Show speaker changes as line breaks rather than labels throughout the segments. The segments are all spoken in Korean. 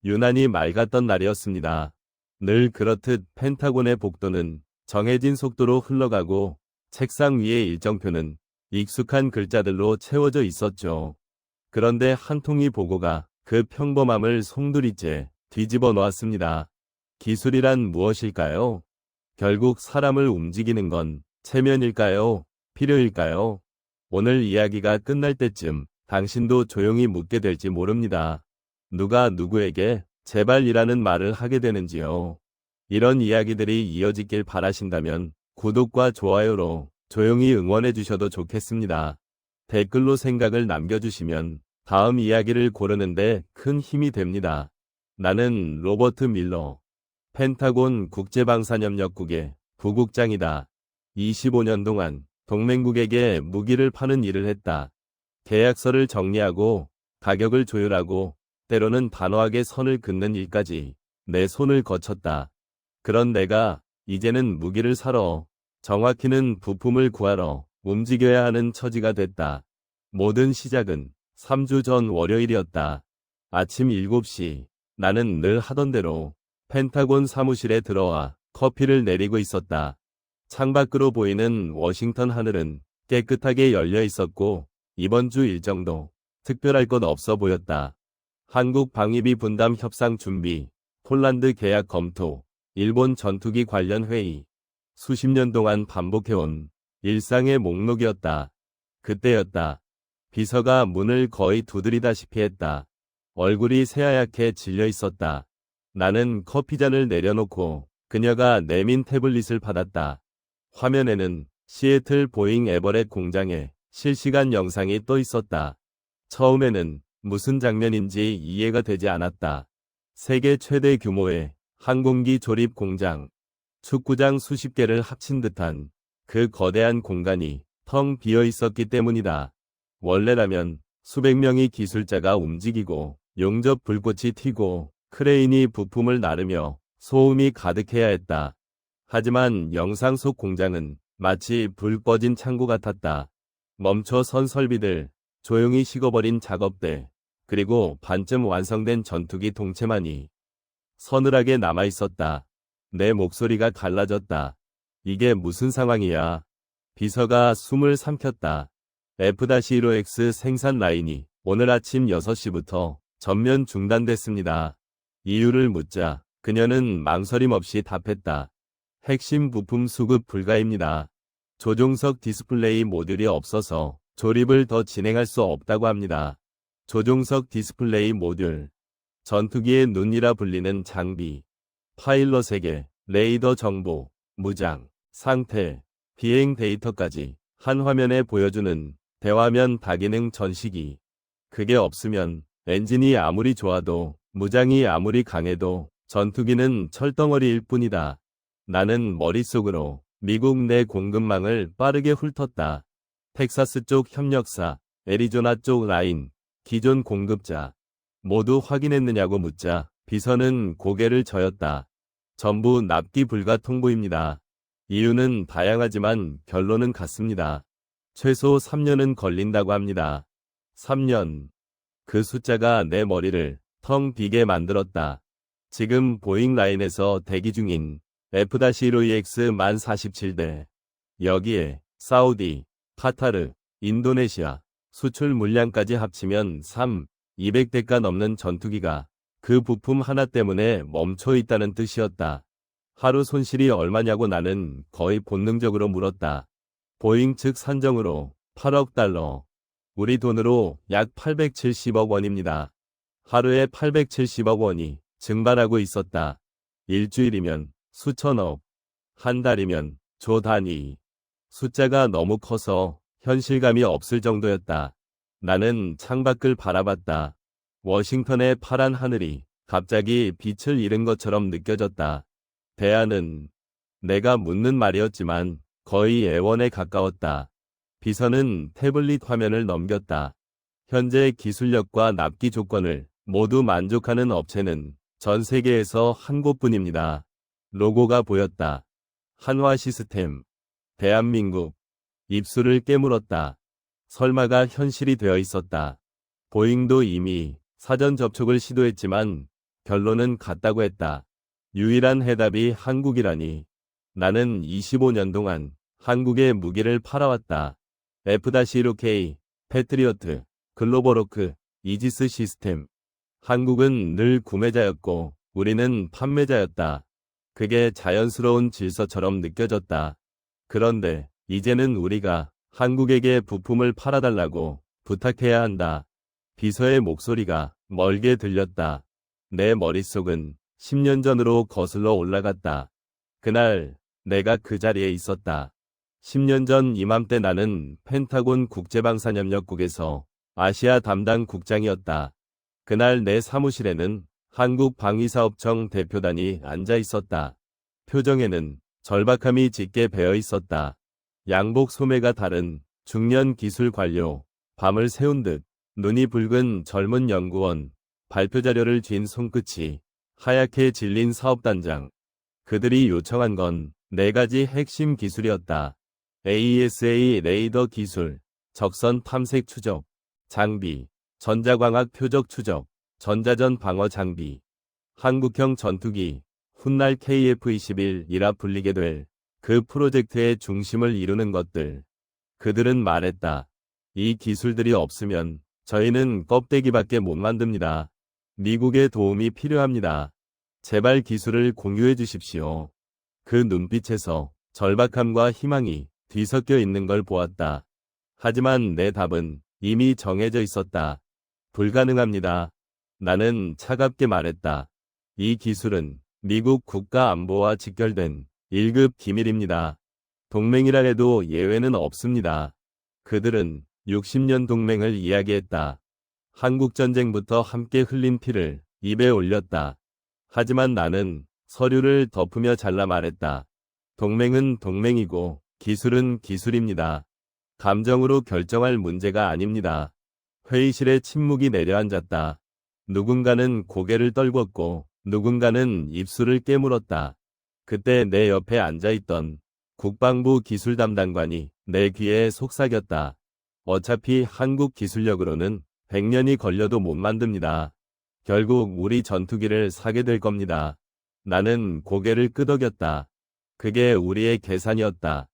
유난히 맑았던 날이었습니다. 늘 그렇듯 펜타곤의 복도는 정해진 속도로 흘러가고 책상 위의 일정표는 익숙한 글자들로 채워져 있었죠. 그런데 한 통의 보고가 그 평범함을 송두리째 뒤집어 놓았습니다. 기술이란 무엇일까요? 결국 사람을 움직이는 건 체면일까요? 필요일까요? 오늘 이야기가 끝날 때쯤 당신도 조용히 묻게 될지 모릅니다. 누가 누구에게 제발이라는 말을 하게 되는지요. 이런 이야기들이 이어지길 바라신다면 구독과 좋아요로 조용히 응원해 주셔도 좋겠습니다. 댓글로 생각을 남겨주시면 다음 이야기를 고르는데 큰 힘이 됩니다. 나는 로버트 밀러, 펜타곤 국제방사협력국의 부국장이다. 25년 동안 동맹국에게 무기를 파는 일을 했다. 계약서를 정리하고 가격을 조율하고 때로는 단호하게 선을 긋는 일까지 내 손을 거쳤다. 그런 내가 이제는 무기를 사러, 정확히는 부품을 구하러 움직여야 하는 처지가 됐다. 모든 시작은 3주 전 월요일이었다. 아침 7시 나는 늘 하던 대로 펜타곤 사무실에 들어와 커피를 내리고 있었다. 창밖으로 보이는 워싱턴 하늘은 깨끗하게 열려 있었고 이번 주 일정도 특별할 것 없어 보였다. 한국 방위비 분담 협상 준비, 폴란드 계약 검토, 일본 전투기 관련 회의. 수십 년 동안 반복해온 일상의 목록이었다. 그때였다. 비서가 문을 거의 두드리다시피 했다. 얼굴이 새하얗게 질려 있었다. 나는 커피잔을 내려놓고 그녀가 내민 태블릿을 받았다. 화면에는 시애틀 보잉 에버렛 공장의 실시간 영상이 떠 있었다. 처음에는 무슨 장면인지 이해가 되지 않았다. 세계 최대 규모의 항공기 조립 공장, 축구장 수십 개를 합친 듯한 그 거대한 공간이 텅 비어 있었기 때문이다. 원래라면 수백 명의 기술자가 움직이고 용접 불꽃이 튀고 크레인이 부품을 나르며 소음이 가득해야 했다. 하지만 영상 속 공장은 마치 불 꺼진 창고 같았다. 멈춰 선 설비들, 조용히 식어버린 작업대, 그리고 반쯤 완성된 전투기 동체만이 서늘하게 남아있었다. 내 목소리가 갈라졌다. 이게 무슨 상황이야? 비서가 숨을 삼켰다. F-15X 생산 라인이 오늘 아침 6시부터 전면 중단됐습니다. 이유를 묻자 그녀는 망설임 없이 답했다. 핵심 부품 수급 불가입니다. 조종석 디스플레이 모듈이 없어서 조립을 더 진행할 수 없다고 합니다. 조종석 디스플레이 모듈, 전투기의 눈이라 불리는 장비, 파일럿에게 레이더 정보, 무장, 상태, 비행 데이터까지 한 화면에 보여주는 대화면 다기능 전시기. 그게 없으면 엔진이 아무리 좋아도 무장이 아무리 강해도 전투기는 철덩어리일 뿐이다. 나는 머릿속으로 미국 내 공급망을 빠르게 훑었다. 텍사스 쪽 협력사, 애리조나 쪽 라인, 기존 공급자 모두 확인했느냐고 묻자 비서는 고개를 저었다. 전부 납기 불가 통보입니다. 이유는 다양하지만 결론은 같습니다. 최소 3년은 걸린다고 합니다. 3년. 그 숫자가 내 머리를 텅 비게 만들었다. 지금 보잉 라인에서 대기 중인 F-15EX-만 47대. 여기에 사우디, 카타르, 인도네시아, 수출 물량까지 합치면 200대가 넘는 전투기가 그 부품 하나 때문에 멈춰 있다는 뜻이었다. 하루 손실이 얼마냐고 나는 거의 본능적으로 물었다. 보잉 측 산정으로 8억 달러. 우리 돈으로 약 870억 원입니다. 하루에 870억 원이 증발하고 있었다. 일주일이면 수천억, 한 달이면 조 단위. 숫자가 너무 커서 현실감이 없을 정도였다. 나는 창밖을 바라봤다. 워싱턴의 파란 하늘이 갑자기 빛을 잃은 것처럼 느껴졌다. 대안은 내가 묻는 말이었지만 거의 애원에 가까웠다. 비서는 태블릿 화면을 넘겼다. 현재 기술력과 납기 조건을 모두 만족하는 업체는 전 세계에서 한 곳뿐입니다. 로고가 보였다. 한화 시스템. 대한민국. 입술을 깨물었다. 설마가 현실이 되어 있었다. 보잉도 이미 사전 접촉을 시도했지만 결론은 같다고 했다. 유일한 해답이 한국이라니. 나는 25년 동안 한국에 무기를 팔아왔다. F-16K, 패트리어트, 글로벌워크, 이지스 시스템. 한국은 늘 구매자였고 우리는 판매자였다. 그게 자연스러운 질서처럼 느껴졌다. 그런데 이제는 우리가 한국에게 부품을 팔아달라고 부탁해야 한다. 비서의 목소리가 멀게 들렸다. 내 머릿속은 10년 전으로 거슬러 올라갔다. 그날 내가 그 자리에 있었다. 10년 전 이맘때 나는 펜타곤 국제방산협력국에서 아시아 담당 국장이었다. 그날 내 사무실에는 한국방위사업청 대표단이 앉아 있었다. 표정에는 절박함이 짙게 배어 있었다. 양복 소매가 다른 중년 기술 관료, 밤을 새운 듯 눈이 붉은 젊은 연구원, 발표 자료를 쥔 손끝이 하얗게 질린 사업단장. 그들이 요청한 건 4가지 핵심 기술이었다. AESA 레이더 기술, 적선 탐색 추적, 장비, 전자광학 표적 추적, 전자전 방어 장비, 한국형 전투기, 훗날 KF-21이라 불리게 될 그 프로젝트의 중심을 이루는 것들. 그들은 말했다. 이 기술들이 없으면 저희는 껍데기밖에 못 만듭니다. 미국의 도움이 필요합니다. 제발 기술을 공유해 주십시오. 그 눈빛에서 절박함과 희망이 뒤섞여 있는 걸 보았다. 하지만 내 답은 이미 정해져 있었다. 불가능합니다. 나는 차갑게 말했다. 이 기술은 미국 국가 안보와 직결된 1급 기밀입니다. 동맹이라 해도 예외는 없습니다. 그들은 60년 동맹을 이야기했다. 한국전쟁부터 함께 흘린 피를 입에 올렸다. 하지만 나는 서류를 덮으며 잘라 말했다. 동맹은 동맹이고 기술은 기술입니다. 감정으로 결정할 문제가 아닙니다. 회의실에 침묵이 내려앉았다. 누군가는 고개를 떨궜고 누군가는 입술을 깨물었다. 그때 내 옆에 앉아있던 국방부 기술 담당관이 내 귀에 속삭였다. 어차피 한국 기술력으로는 100년이 걸려도 못 만듭니다. 결국 우리 전투기를 사게 될 겁니다. 나는 고개를 끄덕였다. 그게 우리의 계산이었다.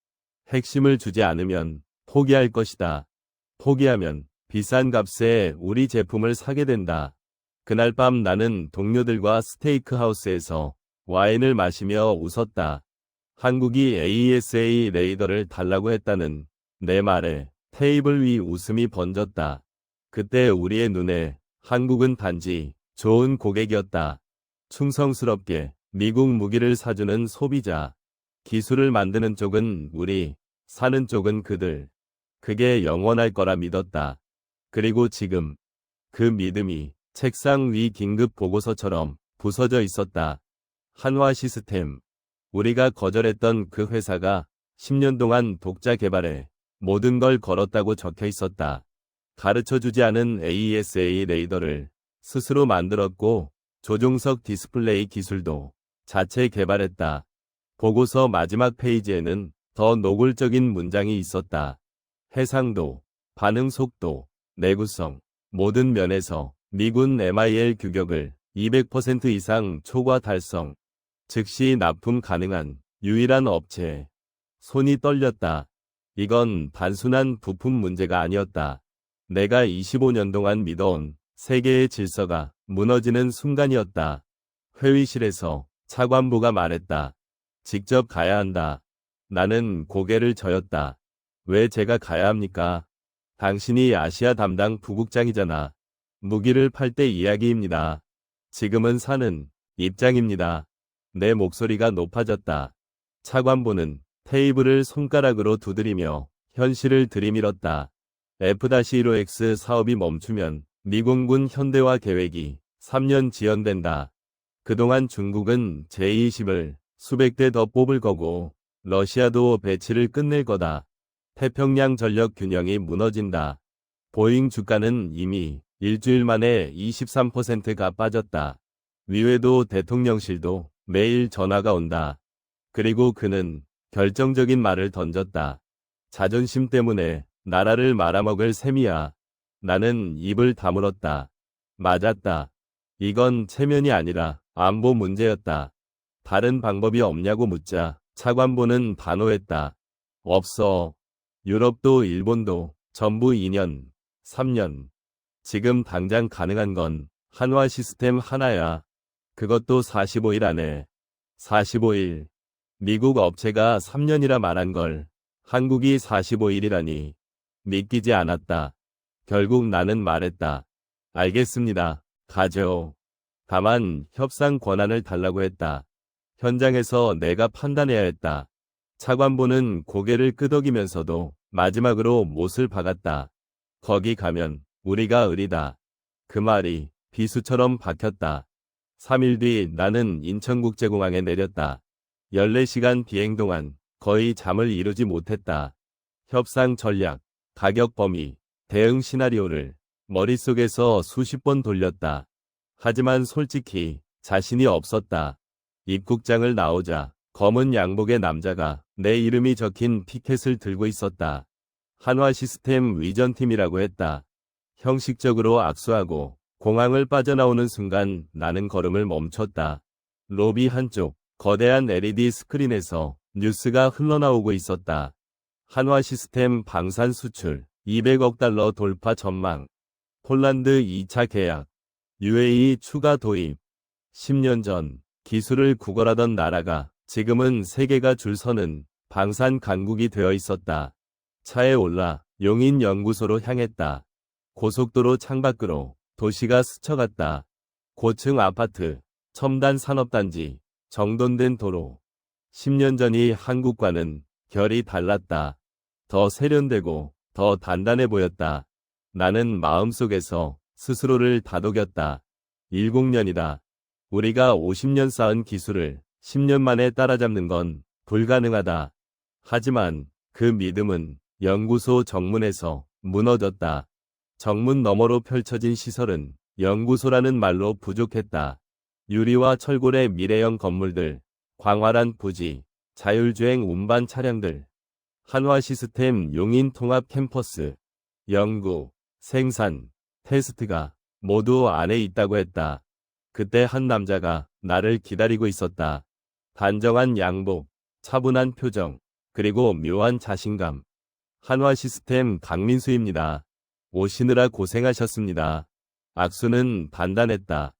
핵심을 주지 않으면 포기할 것이다. 포기하면 비싼 값에 우리 제품을 사게 된다. 그날 밤 나는 동료들과 스테이크하우스에서 와인을 마시며 웃었다. 한국이 AESA 레이더를 달라고 했다는 내 말에 테이블 위 웃음이 번졌다. 그때 우리의 눈에 한국은 단지 좋은 고객이었다. 충성스럽게 미국 무기를 사주는 소비자. 기술을 만드는 쪽은 우리, 사는 쪽은 그들. 그게 영원할 거라 믿었다. 그리고 지금 그 믿음이 책상 위 긴급 보고서처럼 부서져 있었다. 한화 시스템. 우리가 거절했던 그 회사가 10년 동안 독자 개발에 모든 걸 걸었다고 적혀 있었다. 가르쳐주지 않은 AESA 레이더를 스스로 만들었고 조종석 디스플레이 기술도 자체 개발했다. 보고서 마지막 페이지에는 더 노골적인 문장이 있었다. 해상도, 반응 속도, 내구성, 모든 면에서 미군 MIL 규격을 200% 이상 초과 달성. 즉시 납품 가능한 유일한 업체. 손이 떨렸다. 이건 단순한 부품 문제가 아니었다. 내가 25년 동안 믿어온 세계의 질서가 무너지는 순간이었다. 회의실에서 차관보가 말했다. 직접 가야 한다. 나는 고개를 저었다. 왜 제가 가야 합니까? 당신이 아시아 담당 부국장이잖아. 무기를 팔 때 이야기입니다. 지금은 사는 입장입니다. 내 목소리가 높아졌다. 차관보는 테이블을 손가락으로 두드리며 현실을 들이밀었다. F-15X 사업이 멈추면 미공군 현대화 계획이 3년 지연된다. 그동안 중국은 J-20을 수백 대 더 뽑을 거고 러시아도 배치를 끝낼 거다. 태평양 전력 균형이 무너진다. 보잉 주가는 이미 일주일 만에 23%가 빠졌다. 위외도 대통령실도 매일 전화가 온다. 그리고 그는 결정적인 말을 던졌다. 자존심 때문에 나라를 말아먹을 셈이야. 나는 입을 다물었다. 맞았다. 이건 체면이 아니라 안보 문제였다. 다른 방법이 없냐고 묻자 차관보는 단호했다. 없어. 유럽도 일본도 전부 2년, 3년. 지금 당장 가능한 건 한화 시스템 하나야. 그것도 45일 안에. 45일. 미국 업체가 3년이라 말한 걸 한국이 45일이라니. 믿기지 않았다. 결국 나는 말했다. 알겠습니다. 가죠. 다만 협상 권한을 달라고 했다. 현장에서 내가 판단해야 했다. 차관보는 고개를 끄덕이면서도 마지막으로 못을 박았다. 거기 가면 우리가 의리다. 그 말이 비수처럼 박혔다. 3일 뒤 나는 인천국제공항에 내렸다. 14시간 비행 동안 거의 잠을 이루지 못했다. 협상 전략, 가격 범위, 대응 시나리오를 머릿속에서 수십 번 돌렸다. 하지만 솔직히 자신이 없었다. 입국장을 나오자 검은 양복의 남자가 내 이름이 적힌 티켓을 들고 있었다. 한화 시스템 위전팀이라고 했다. 형식적으로 악수하고 공항을 빠져나오는 순간 나는 걸음을 멈췄다. 로비 한쪽 거대한 LED 스크린에서 뉴스가 흘러나오고 있었다. 한화 시스템 방산 수출 200억 달러 돌파 전망. 폴란드 2차 계약. UAE 추가 도입. 10년 전 기술을 구걸하던 나라가 지금은 세계가 줄 서는 방산 강국이 되어 있었다. 차에 올라 용인연구소로 향했다. 고속도로 창밖으로 도시가 스쳐갔다. 고층 아파트, 첨단 산업단지, 정돈된 도로. 10년 전이 한국과는 결이 달랐다. 더 세련되고 더 단단해 보였다. 나는 마음속에서 스스로를 다독였다. 10년이다. 우리가 50년 쌓은 기술을 10년 만에 따라잡는 건 불가능하다. 하지만 그 믿음은 연구소 정문에서 무너졌다. 정문 너머로 펼쳐진 시설은 연구소라는 말로 부족했다. 유리와 철골의 미래형 건물들, 광활한 부지, 자율주행 운반 차량들, 한화 시스템 용인 통합 캠퍼스, 연구, 생산, 테스트가 모두 안에 있다고 했다. 그때 한 남자가 나를 기다리고 있었다. 단정한 양복, 차분한 표정, 그리고 묘한 자신감. 한화 시스템 강민수입니다. 오시느라 고생하셨습니다. 악수는 단단했다.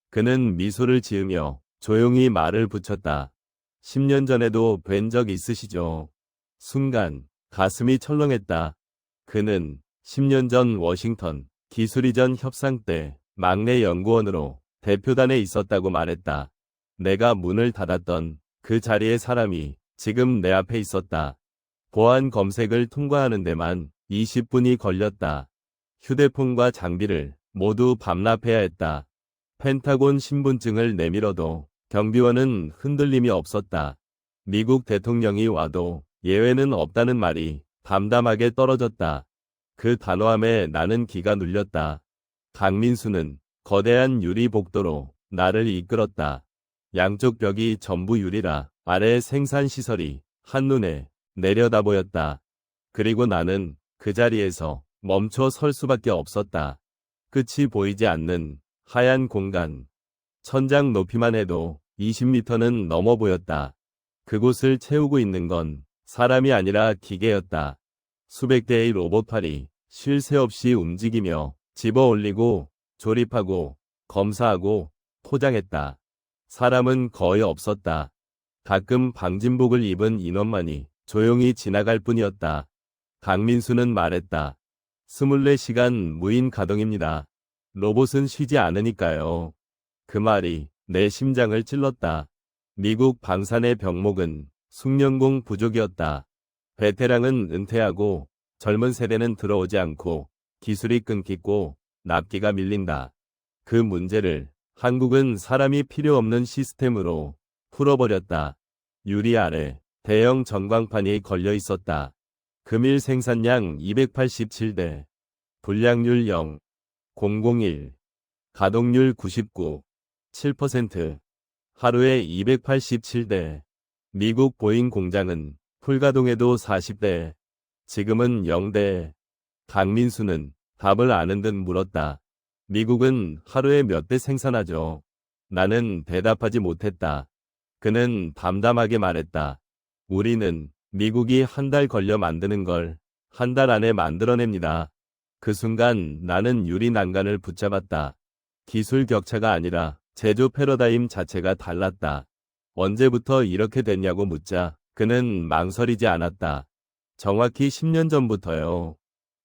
그는 미소를 지으며 조용히 말을 붙였다. 10년 전에도 뵌 적 있으시죠? 순간 가슴이 철렁했다. 그는 10년 전 워싱턴 기술이전 협상 때 막내 연구원으로 대표단에 있었다고 말했다. 내가 문을 닫았던 그 자리의 사람이 지금 내 앞에 있었다. 보안 검색을 통과하는 데만 20분이 걸렸다. 휴대폰과 장비를 모두 반납해야 했다. 펜타곤 신분증을 내밀어도 경비원은 흔들림이 없었다. 미국 대통령이 와도 예외는 없다는 말이 담담하게 떨어졌다. 그 단호함에 나는 기가 눌렸다. 강민수는 거대한 유리 복도로 나를 이끌었다. 양쪽 벽이 전부 유리라 아래 생산시설이 한눈에 내려다 보였다. 그리고 나는 그 자리에서 멈춰 설 수밖에 없었다. 끝이 보이지 않는 하얀 공간. 천장 높이만 해도 20m는 넘어 보였다. 그곳을 채우고 있는 건 사람이 아니라 기계였다. 수백 대의 로봇팔이 쉴 새 없이 움직이며 집어 올리고 조립하고 검사하고 포장했다. 사람은 거의 없었다. 가끔 방진복을 입은 인원만이 조용히 지나갈 뿐이었다. 강민수는 말했다. 24시간 무인 가동입니다. 로봇은 쉬지 않으니까요. 그 말이 내 심장을 찔렀다. 미국 방산의 병목은 숙련공 부족이었다. 베테랑은 은퇴하고 젊은 세대는 들어오지 않고 기술이 끊기고 납기가 밀린다. 그 문제를 한국은 사람이 필요 없는 시스템으로 풀어버렸다. 유리 아래 대형 전광판이 걸려 있었다. 금일 생산량 287대, 불량률 0, 001, 가동률 99, 7%, 하루에 287대. 미국 보잉 공장은 풀가동해도 40대, 지금은 0대. 강민수는 답을 아는 듯 물었다. 미국은 하루에 몇 대 생산하죠. 나는 대답하지 못했다. 그는 담담하게 말했다. 우리는 미국이 한 달 걸려 만드는 걸 한 달 안에 만들어냅니다. 그 순간 나는 유리 난간을 붙잡았다. 기술 격차가 아니라 제조 패러다임 자체가 달랐다. 언제부터 이렇게 됐냐고 묻자 그는 망설이지 않았다. 정확히 10년 전부터요.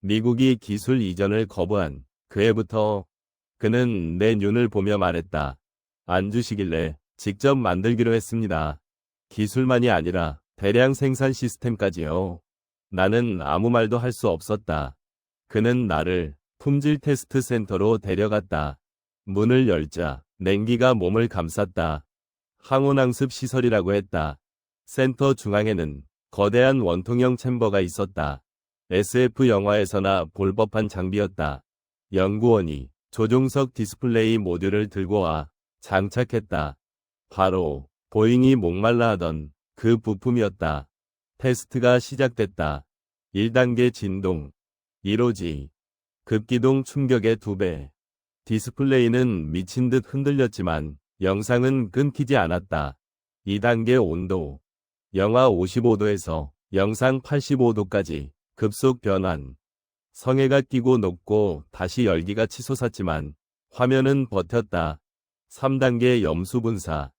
미국이 기술 이전을 거부한 그 해부터. 그는 내 눈을 보며 말했다. 안 주시길래 직접 만들기로 했습니다. 기술만이 아니라 대량 생산 시스템까지요. 나는 아무 말도 할 수 없었다. 그는 나를 품질 테스트 센터로 데려갔다. 문을 열자 냉기가 몸을 감쌌다. 항온항습 시설이라고 했다. 센터 중앙에는 거대한 원통형 챔버가 있었다. SF 영화에서나 볼 법한 장비였다. 연구원이 조종석 디스플레이 모듈을 들고 와 장착했다. 바로 보잉이 목말라 하던 그 부품이었다. 테스트가 시작됐다. 1단계 진동. 1호지. 급기동 충격의 2배. 디스플레이는 미친 듯 흔들렸지만 영상은 끊기지 않았다. 2단계 온도. 영하 55도에서 영상 85도까지 급속 변환. 성에가 끼고 녹고 다시 열기가 치솟았지만 화면은 버텼다. 3단계 염수 분사.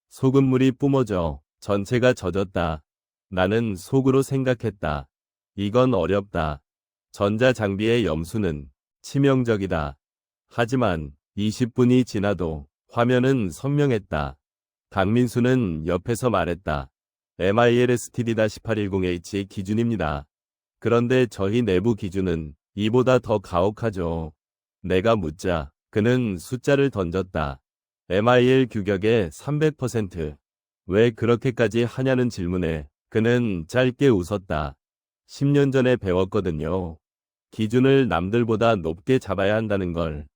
소금물이 뿜어져 전체가 젖었다. 나는 속으로 생각했다. 이건 어렵다. 전자장비의 염수는 치명적이다. 하지만 20분이 지나도 화면은 선명했다. 강민수는 옆에서 말했다. MILSTD-810H 기준입니다. 그런데 저희 내부 기준은 이보다 더 가혹하죠. 내가 묻자 그는 숫자를 던졌다. MIL 규격의 300%. 왜 그렇게까지 하냐는 질문에 그는 짧게 웃었다. 10년 전에 배웠거든요. 기준을 남들보다 높게 잡아야 한다는 걸.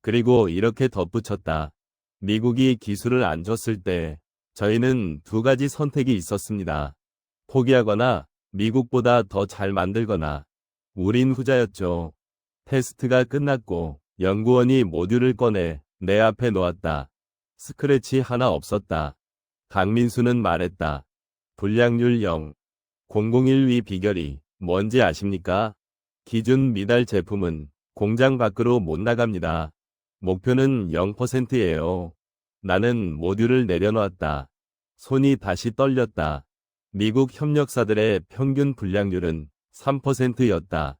그리고 이렇게 덧붙였다. 미국이 기술을 안 줬을 때 저희는 두 가지 선택이 있었습니다. 포기하거나 미국보다 더 잘 만들거나. 우린 후자였죠. 테스트가 끝났고 연구원이 모듈을 꺼내 내 앞에 놓았다. 스크래치 하나 없었다. 강민수는 말했다. 불량률 0. 001위 비결이 뭔지 아십니까? 기준 미달 제품은 공장 밖으로 못 나갑니다. 목표는 0%예요. 나는 모듈을 내려놓았다. 손이 다시 떨렸다. 미국 협력사들의 평균 불량률은 3%였다.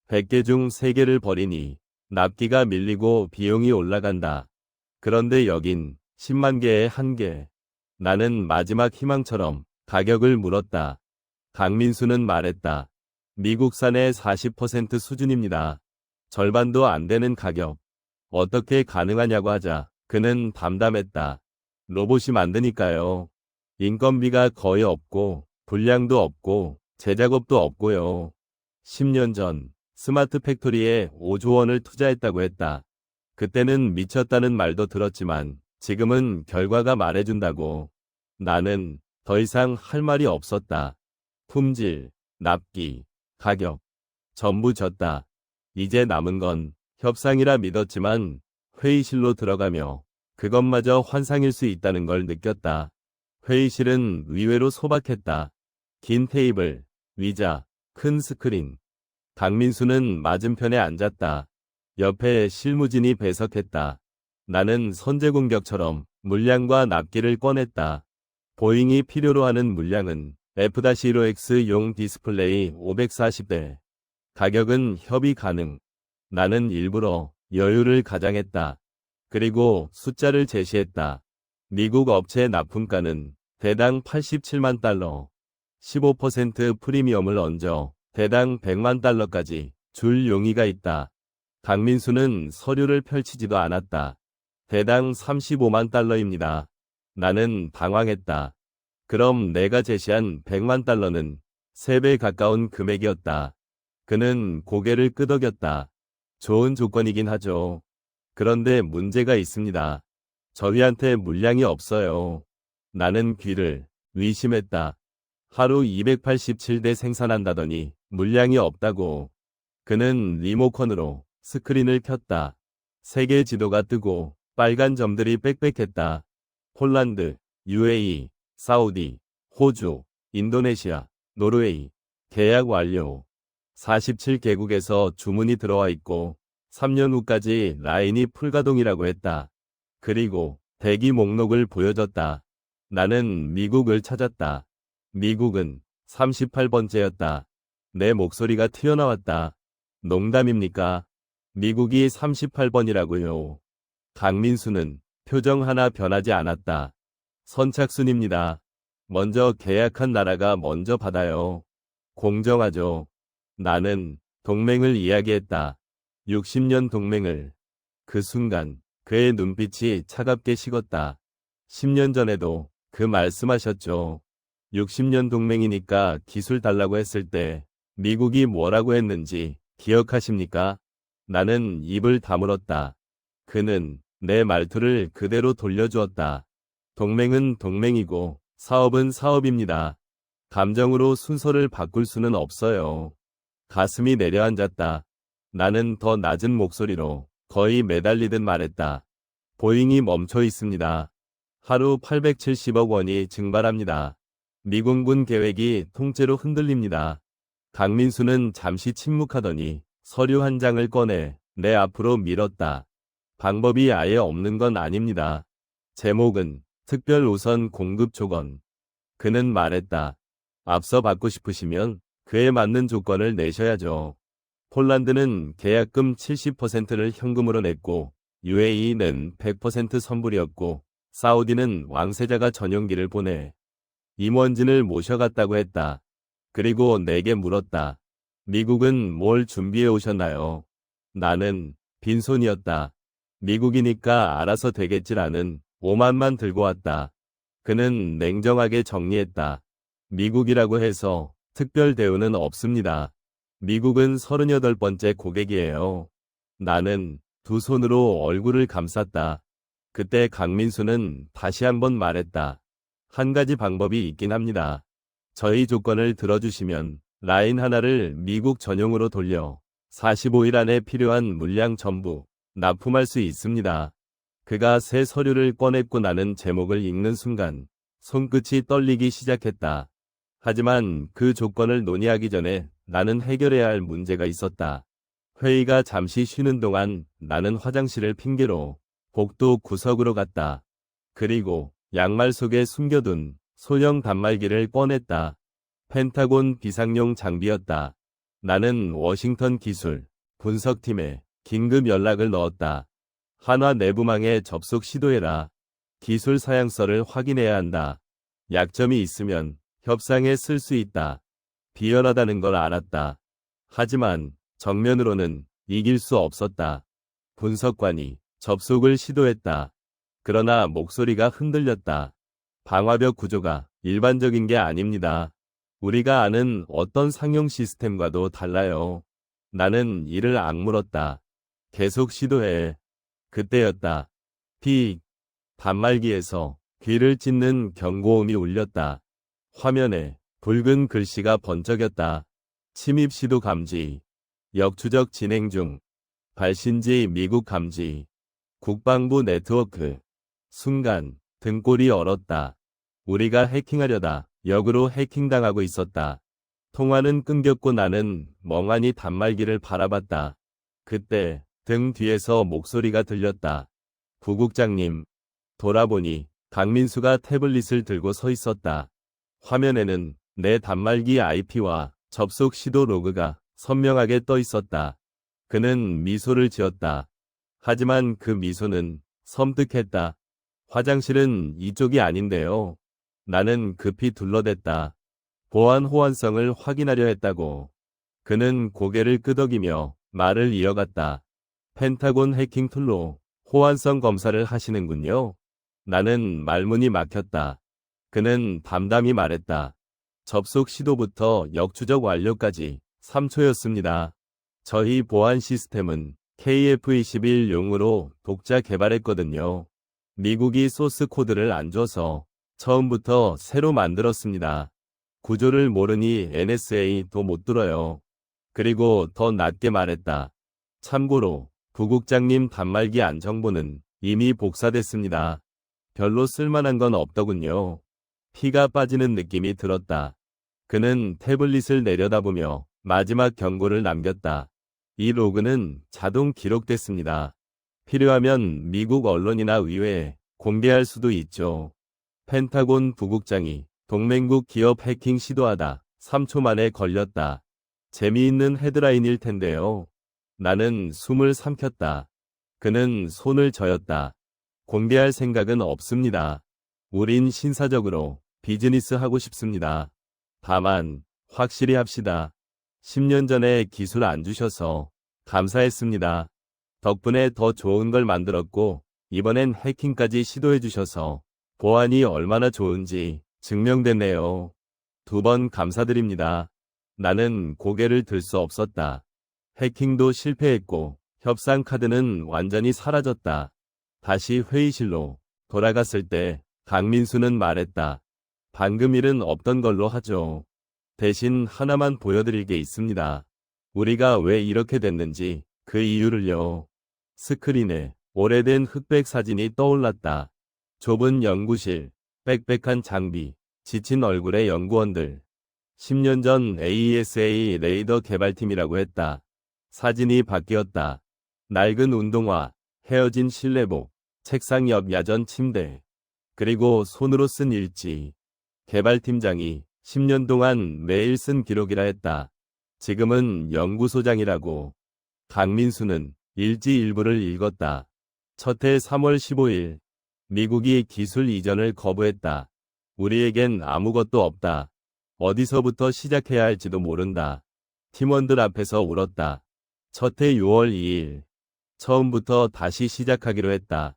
100개 중 3개를 버리니 납기가 밀리고 비용이 올라간다. 그런데 여긴 10만 개에 1개. 나는 마지막 희망처럼 가격을 물었다. 강민수는 말했다. 미국산의 40% 수준입니다. 절반도 안 되는 가격. 어떻게 가능하냐고 하자 그는 담담했다. 로봇이 만드니까요. 인건비가 거의 없고 분량도 없고 제작업도 없고요. 10년 전 스마트 팩토리에 5조 원을 투자했다고 했다. 그때는 미쳤다는 말도 들었지만 지금은 결과가 말해준다고. 나는 더 이상 할 말이 없었다. 품질, 납기, 가격, 전부 졌다. 이제 남은 건 협상이라 믿었지만 회의실로 들어가며 그것마저 환상일 수 있다는 걸 느꼈다. 회의실은 의외로 소박했다. 긴 테이블, 의자, 큰 스크린. 강민수는 맞은편에 앉았다. 옆에 실무진이 배석했다. 나는 선제 공격처럼 물량과 납기를 꺼냈다. 보잉이 필요로 하는 물량은 F-15X용 디스플레이 540대. 가격은 협의 가능. 나는 일부러 여유를 가장했다. 그리고 숫자를 제시했다. 미국 업체 납품가는 대당 87만 달러. 15% 프리미엄을 얹어 대당 100만 달러까지 줄 용의가 있다. 강민수는 서류를 펼치지도 않았다. 대당 35만 달러입니다. 나는 당황했다. 그럼 내가 제시한 100만 달러는 3배 가까운 금액이었다. 그는 고개를 끄덕였다. 좋은 조건이긴 하죠. 그런데 문제가 있습니다. 저희한테 물량이 없어요. 나는 귀를 의심했다. 하루 287대 생산한다더니 물량이 없다고. 그는 리모컨으로 스크린을 켰다. 세계 지도가 뜨고 빨간 점들이 빽빽했다. 폴란드, UAE, 사우디, 호주, 인도네시아, 노르웨이. 계약 완료. 47개국에서 주문이 들어와 있고 3년 후까지 라인이 풀가동이라고 했다. 그리고 대기 목록을 보여줬다. 나는 미국을 찾았다. 미국은 38번째였다. 내 목소리가 튀어나왔다. 농담입니까? 미국이 38번이라고요. 강민수는 표정 하나 변하지 않았다. 선착순입니다. 먼저 계약한 나라가 먼저 받아요. 공정하죠. 나는 동맹을 이야기했다. 60년 동맹을. 그 순간 그의 눈빛이 차갑게 식었다. 10년 전에도 그 말씀하셨죠. 60년 동맹이니까 기술 달라고 했을 때 미국이 뭐라고 했는지 기억하십니까? 나는 입을 다물었다. 그는 내 말투를 그대로 돌려주었다. 동맹은 동맹이고 사업은 사업입니다. 감정으로 순서를 바꿀 수는 없어요. 가슴이 내려앉았다. 나는 더 낮은 목소리로 거의 매달리듯 말했다. 보잉이 멈춰 있습니다. 하루 870억 원이 증발합니다. 미군군 계획이 통째로 흔들립니다. 강민수는 잠시 침묵하더니 서류 한 장을 꺼내 내 앞으로 밀었다. 방법이 아예 없는 건 아닙니다. 제목은 특별 우선 공급 조건. 그는 말했다. 앞서 받고 싶으시면 그에 맞는 조건을 내셔야죠. 폴란드는 계약금 70%를 현금으로 냈고 UAE는 100% 선불이었고 사우디는 왕세자가 전용기를 보내 임원진을 모셔갔다고 했다. 그리고 내게 물었다. 미국은 뭘 준비해 오셨나요? 나는 빈손이었다. 미국이니까 알아서 되겠지라는 오만만 들고 왔다. 그는 냉정하게 정리했다. 미국이라고 해서 특별 대우는 없습니다. 미국은 38번째 고객이에요. 나는 두 손으로 얼굴을 감쌌다. 그때 강민수는 다시 한번 말했다. 한 가지 방법이 있긴 합니다. 저희 조건을 들어주시면 라인 하나를 미국 전용으로 돌려 45일 안에 필요한 물량 전부 납품할 수 있습니다. 그가 새 서류를 꺼냈고 나는 제목을 읽는 순간 손끝이 떨리기 시작했다. 하지만 그 조건을 논의하기 전에 나는 해결해야 할 문제가 있었다. 회의가 잠시 쉬는 동안 나는 화장실을 핑계로 복도 구석으로 갔다. 그리고 양말 속에 숨겨둔 소형 단말기를 꺼냈다. 펜타곤 비상용 장비였다. 나는 워싱턴 기술 분석팀에 긴급 연락을 넣었다. 한화 내부망에 접속 시도해라. 기술 사양서를 확인해야 한다. 약점이 있으면 협상에 쓸 수 있다. 비열하다는 걸 알았다. 하지만 정면으로는 이길 수 없었다. 분석관이 접속을 시도했다. 그러나 목소리가 흔들렸다. 방화벽 구조가 일반적인 게 아닙니다. 우리가 아는 어떤 상용 시스템과도 달라요. 나는 이를 악물었다. 계속 시도해. 그때였다. 픽. 단말기에서 귀를 찢는 경고음이 울렸다. 화면에 붉은 글씨가 번쩍였다. 침입 시도 감지. 역추적 진행 중. 발신지 미국 감지. 국방부 네트워크. 순간 등골이 얼었다. 우리가 해킹하려다 역으로 해킹당하고 있었다. 통화는 끊겼고 나는 멍하니 단말기를 바라봤다. 그때 등 뒤에서 목소리가 들렸다. 부국장님. 돌아보니 강민수가 태블릿을 들고 서 있었다. 화면에는 내 단말기 IP와 접속 시도 로그가 선명하게 떠 있었다. 그는 미소를 지었다. 하지만 그 미소는 섬뜩했다. 화장실은 이쪽이 아닌데요. 나는 급히 둘러댔다. 보안 호환성을 확인하려 했다고. 그는 고개를 끄덕이며 말을 이어갔다. 펜타곤 해킹 툴로 호환성 검사를 하시는군요. 나는 말문이 막혔다. 그는 담담히 말했다. 접속 시도부터 역추적 완료까지 3초였습니다. 저희 보안 시스템은 KF-21용으로 독자 개발했거든요. 미국이 소스 코드를 안 줘서 처음부터 새로 만들었습니다. 구조를 모르니 NSA도 못 들어요. 그리고 더 낮게 말했다. 참고로 부국장님 단말기 안정보는 이미 복사됐습니다. 별로 쓸만한 건 없더군요. 피가 빠지는 느낌이 들었다. 그는 태블릿을 내려다보며 마지막 경고를 남겼다. 이 로그는 자동 기록됐습니다. 필요하면 미국 언론이나 의회에 공개할 수도 있죠. 펜타곤 부국장이 동맹국 기업 해킹 시도하다 3초 만에 걸렸다. 재미있는 헤드라인일 텐데요. 나는 숨을 삼켰다. 그는 손을 저었다. 공개할 생각은 없습니다. 우린 신사적으로 비즈니스 하고 싶습니다. 다만 확실히 합시다. 10년 전에 기술 안 주셔서 감사했습니다. 덕분에 더 좋은 걸 만들었고 이번엔 해킹까지 시도해 주셔서 보안이 얼마나 좋은지 증명됐네요. 2번 감사드립니다. 나는 고개를 들 수 없었다. 해킹도 실패했고 협상 카드는 완전히 사라졌다. 다시 회의실로 돌아갔을 때 강민수는 말했다. 방금 일은 없던 걸로 하죠. 대신 하나만 보여드릴 게 있습니다. 우리가 왜 이렇게 됐는지 그 이유를요. 스크린에 오래된 흑백 사진이 떠올랐다. 좁은 연구실, 빽빽한 장비, 지친 얼굴의 연구원들. 10년 전 AESA 레이더 개발팀이라고 했다. 사진이 바뀌었다. 낡은 운동화, 헤어진 실내복, 책상 옆 야전 침대, 그리고 손으로 쓴 일지. 개발팀장이 10년 동안 매일 쓴 기록이라 했다. 지금은 연구소장이라고. 강민수는 일지 일부를 읽었다. 첫 해 3월 15일. 미국이 기술 이전을 거부했다. 우리에겐 아무것도 없다. 어디서부터 시작해야 할지도 모른다. 팀원들 앞에서 울었다. 첫 해 6월 2일. 처음부터 다시 시작하기로 했다.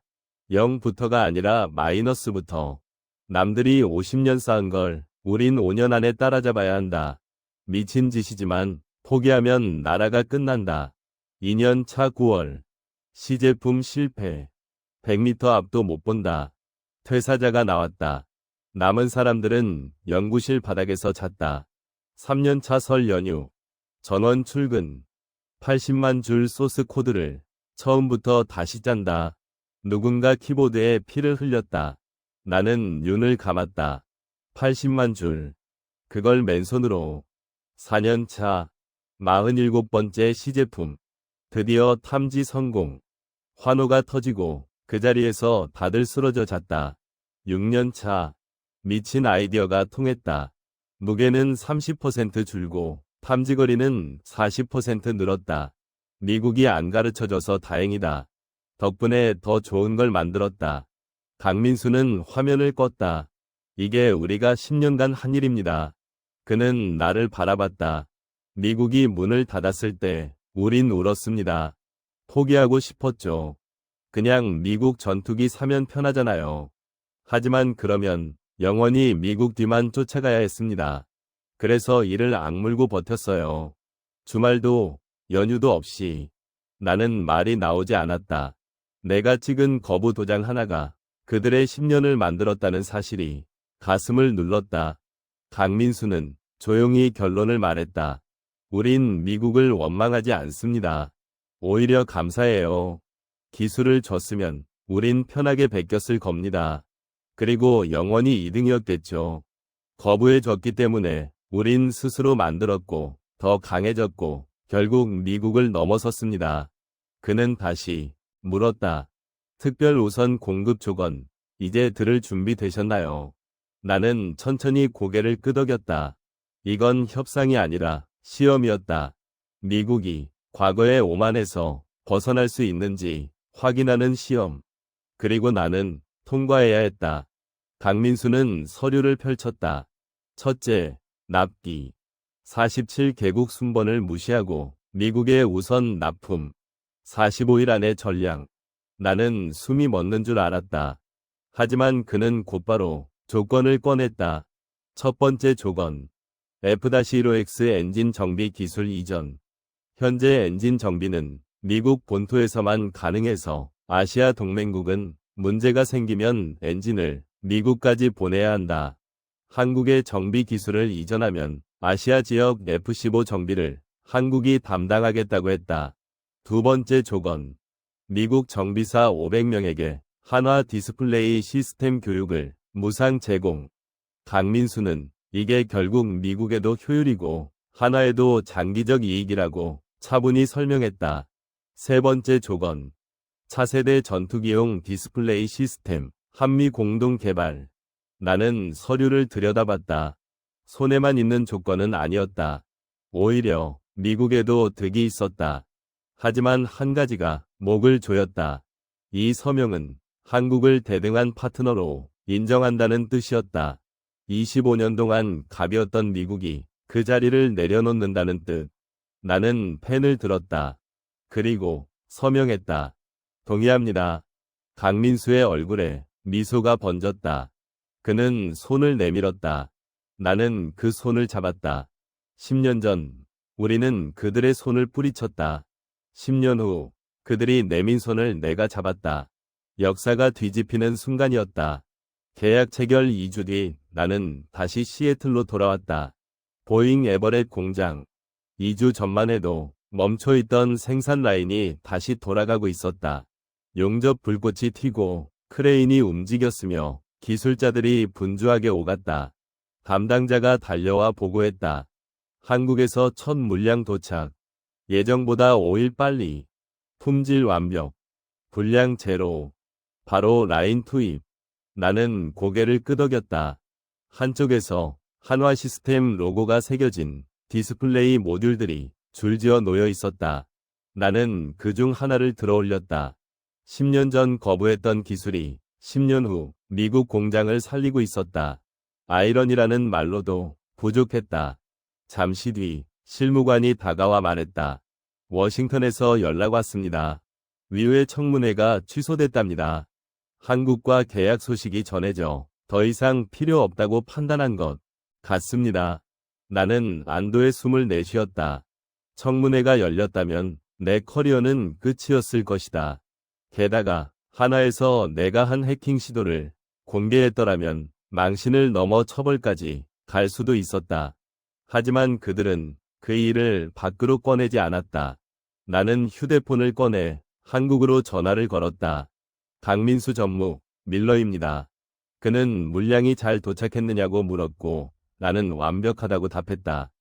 0부터가 아니라 마이너스부터. 남들이 50년 쌓은 걸 우린 5년 안에 따라잡아야 한다. 미친 짓이지만 포기하면 나라가 끝난다. 2년 차 9월. 시제품 실패. 100m 앞도 못 본다. 퇴사자가 나왔다. 남은 사람들은 연구실 바닥에서 잤다. 3년 차 설 연휴. 전원 출근. 80만 줄 소스 코드를 처음부터 다시 짠다. 누군가 키보드에 피를 흘렸다. 나는 눈을 감았다. 80만 줄. 그걸 맨손으로. 4년 차. 47번째 시제품. 드디어 탐지 성공. 환호가 터지고 그 자리에서 다들 쓰러져 잤다. 6년 차. 미친 아이디어가 통했다. 무게는 30% 줄고 탐지거리는 40% 늘었다. 미국이 안 가르쳐줘서 다행이다. 덕분에 더 좋은 걸 만들었다. 강민수는 화면을 껐다. 이게 우리가 10년간 한 일입니다. 그는 나를 바라봤다. 미국이 문을 닫았을 때 우린 울었습니다. 포기하고 싶었죠. 그냥 미국 전투기 사면 편하잖아요. 하지만 그러면 영원히 미국 뒤만 쫓아가야 했습니다. 그래서 이를 악물고 버텼어요. 주말도 연휴도 없이. 나는 말이 나오지 않았다. 내가 찍은 거부 도장 하나가 그들의 10년을 만들었다는 사실이 가슴을 눌렀다. 강민수는 조용히 결론을 말했다. 우린 미국을 원망하지 않습니다. 오히려 감사해요. 기술을 줬으면 우린 편하게 베꼈을 겁니다. 그리고 영원히 2등이었겠죠. 거부해줬기 때문에 우린 스스로 만들었고 더 강해졌고 결국 미국을 넘어섰습니다. 그는 다시 물었다. 특별 우선 공급 조건, 이제 들을 준비 되셨나요? 나는 천천히 고개를 끄덕였다. 이건 협상이 아니라 시험이었다. 미국이 과거의 오만에서 벗어날 수 있는지 확인하는 시험. 그리고 나는 통과해야 했다. 강민수는 서류를 펼쳤다. 첫째, 납기. 47개국 순번을 무시하고 미국의 우선 납품. 45일 안에 전량. 나는 숨이 멎는 줄 알았다. 하지만 그는 곧바로 조건을 꺼냈다. 첫 번째 조건. F-15X 엔진 정비 기술 이전. 현재 엔진 정비는 미국 본토에서만 가능해서 아시아 동맹국은 문제가 생기면 엔진을 미국까지 보내야 한다. 한국의 정비 기술을 이전하면 아시아 지역 F-15 정비를 한국이 담당하겠다고 했다. 두 번째 조건. 미국 정비사 500명에게 한화 디스플레이 시스템 교육을 무상 제공. 강민수는 이게 결국 미국에도 효율이고 한화에도 장기적 이익이라고 차분히 설명했다. 세 번째 조건. 차세대 전투기용 디스플레이 시스템, 한미 공동 개발. 나는 서류를 들여다봤다. 손에만 있는 조건은 아니었다. 오히려 미국에도 득이 있었다. 하지만 한 가지가 목을 조였다. 이 서명은 한국을 대등한 파트너로 인정한다는 뜻이었다. 25년 동안 갑이었던 미국이 그 자리를 내려놓는다는 뜻. 나는 펜을 들었다. 그리고 서명했다. 동의합니다. 강민수의 얼굴에 미소가 번졌다. 그는 손을 내밀었다. 나는 그 손을 잡았다. 10년 전 우리는 그들의 손을 뿌리쳤다. 10년 후 그들이 내민 손을 내가 잡았다. 역사가 뒤집히는 순간이었다. 계약 체결 2주 뒤 나는 다시 시애틀로 돌아왔다. 보잉 에버렛 공장. 2주 전만 해도 멈춰있던 생산 라인이 다시 돌아가고 있었다. 용접 불꽃이 튀고 크레인이 움직였으며 기술자들이 분주하게 오갔다. 담당자가 달려와 보고했다. 한국에서 첫 물량 도착. 예정보다 5일 빨리. 품질 완벽. 불량 제로. 바로 라인 투입. 나는 고개를 끄덕였다. 한쪽에서 한화 시스템 로고가 새겨진 디스플레이 모듈들이 줄지어 놓여 있었다. 나는 그 중 하나를 들어올렸다. 10년 전 거부했던 기술이 10년 후 미국 공장을 살리고 있었다. 아이러니라는 말로도 부족했다. 잠시 뒤 실무관이 다가와 말했다. 워싱턴에서 연락 왔습니다. 위회 청문회가 취소됐답니다. 한국과 계약 소식이 전해져 더 이상 필요 없다고 판단한 것 같습니다. 나는 안도의 숨을 내쉬었다. 청문회가 열렸다면 내 커리어는 끝이었을 것이다. 게다가 한화에서 내가 한 해킹 시도를 공개했더라면 망신을 넘어 처벌까지 갈 수도 있었다. 하지만 그들은 그 일을 밖으로 꺼내지 않았다. 나는 휴대폰을 꺼내 한국으로 전화를 걸었다. 강민수 전무, 밀러입니다. 그는 물량이 잘 도착했느냐고 물었고 나는 완벽하다고 답했다.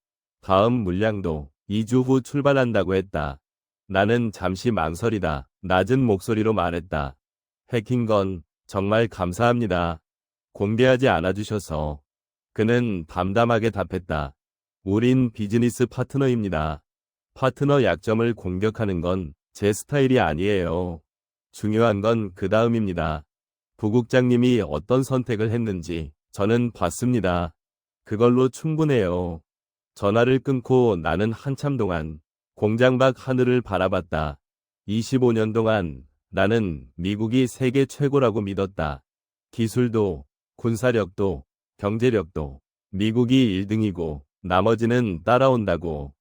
다음 물량도 2주 후 출발한다고 했다. 나는 잠시 망설이다 낮은 목소리로 말했다. 해킹건 정말 감사합니다. 공개하지 않아주셔서. 그는 담담하게 답했다. 우린 비즈니스 파트너입니다. 파트너 약점을 공격하는 건 제 스타일이 아니에요. 중요한 건 그 다음입니다. 부국장님이 어떤 선택을 했는지 저는 봤습니다. 그걸로 충분해요. 전화를 끊고 나는 한참 동안 공장 밖 하늘을 바라봤다. 25년 동안 나는 미국이 세계 최고라고 믿었다. 기술도, 군사력도, 경제력도 미국이 1등이고 나머지는 따라온다고.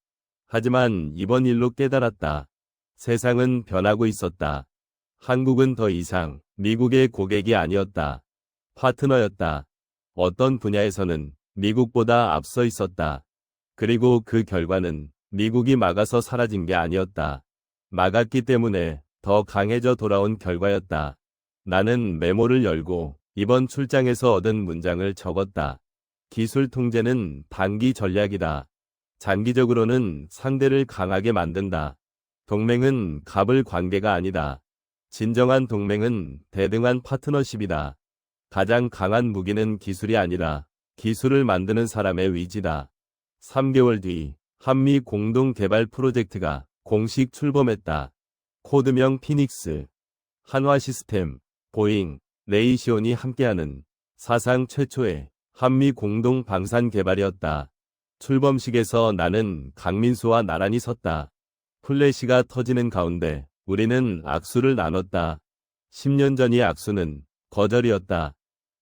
하지만 이번 일로 깨달았다. 세상은 변하고 있었다. 한국은 더 이상 미국의 고객이 아니었다. 파트너였다. 어떤 분야에서는 미국보다 앞서 있었다. 그리고 그 결과는 미국이 막아서 사라진 게 아니었다. 막았기 때문에 더 강해져 돌아온 결과였다. 나는 메모를 열고 이번 출장에서 얻은 문장을 적었다. 기술 통제는 단기 전략이다. 장기적으로는 상대를 강하게 만든다. 동맹은 갑을 관계가 아니다. 진정한 동맹은 대등한 파트너십이다. 가장 강한 무기는 기술이 아니라 기술을 만드는 사람의 의지다. 3개월 뒤 한미 공동 개발 프로젝트가 공식 출범했다. 코드명 피닉스. 한화 시스템, 보잉, 레이시온이 함께하는 사상 최초의 한미 공동 방산 개발이었다. 출범식에서 나는 강민수와 나란히 섰다. 플래시가 터지는 가운데 우리는 악수를 나눴다. 10년 전의 악수는 거절이었다.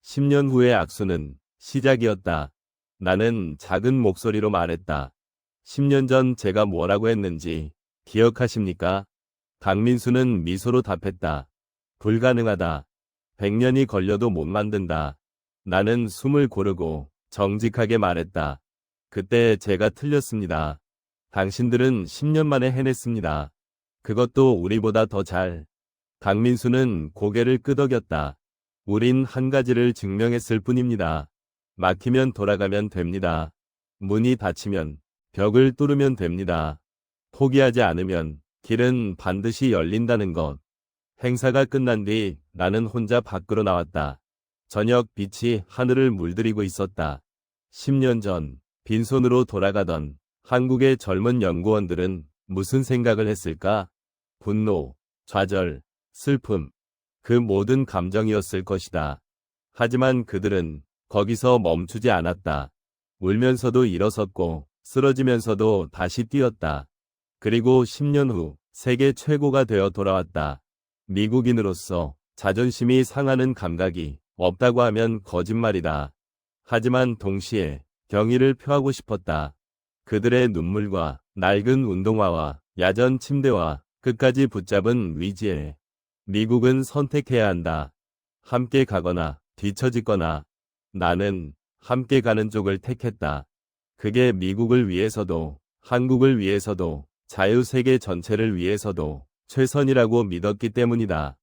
10년 후의 악수는 시작이었다. 나는 작은 목소리로 말했다. 10년 전 제가 뭐라고 했는지 기억하십니까? 강민수는 미소로 답했다. 불가능하다. 100년이 걸려도 못 만든다. 나는 숨을 고르고 정직하게 말했다. 그때 제가 틀렸습니다. 당신들은 10년 만에 해냈습니다. 그것도 우리보다 더 잘. 강민수는 고개를 끄덕였다. 우린 한 가지를 증명했을 뿐입니다. 막히면 돌아가면 됩니다. 문이 닫히면 벽을 뚫으면 됩니다. 포기하지 않으면 길은 반드시 열린다는 것. 행사가 끝난 뒤 나는 혼자 밖으로 나왔다. 저녁 빛이 하늘을 물들이고 있었다. 10년 전 빈손으로 돌아가던 한국의 젊은 연구원들은 무슨 생각을 했을까? 분노, 좌절, 슬픔, 그 모든 감정이었을 것이다. 하지만 그들은 거기서 멈추지 않았다. 울면서도 일어섰고 쓰러지면서도 다시 뛰었다. 그리고 10년 후 세계 최고가 되어 돌아왔다. 미국인으로서 자존심이 상하는 감각이 없다고 하면 거짓말이다. 하지만 동시에 경의를 표하고 싶었다. 그들의 눈물과 낡은 운동화와 야전 침대와 끝까지 붙잡은 위지에 미국은 선택해야 한다. 함께 가거나 뒤처지거나. 나는 함께 가는 쪽을 택했다. 그게 미국을 위해서도 한국을 위해서도 자유세계 전체를 위해서도 최선이라고 믿었기 때문이다.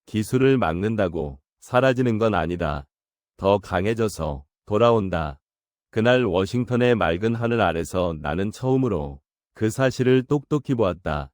기술을 막는다고 사라지는 건 아니다. 더 강해져서 돌아온다. 그날 워싱턴의 맑은 하늘 아래서 나는 처음으로 그 사실을 똑똑히 보았다.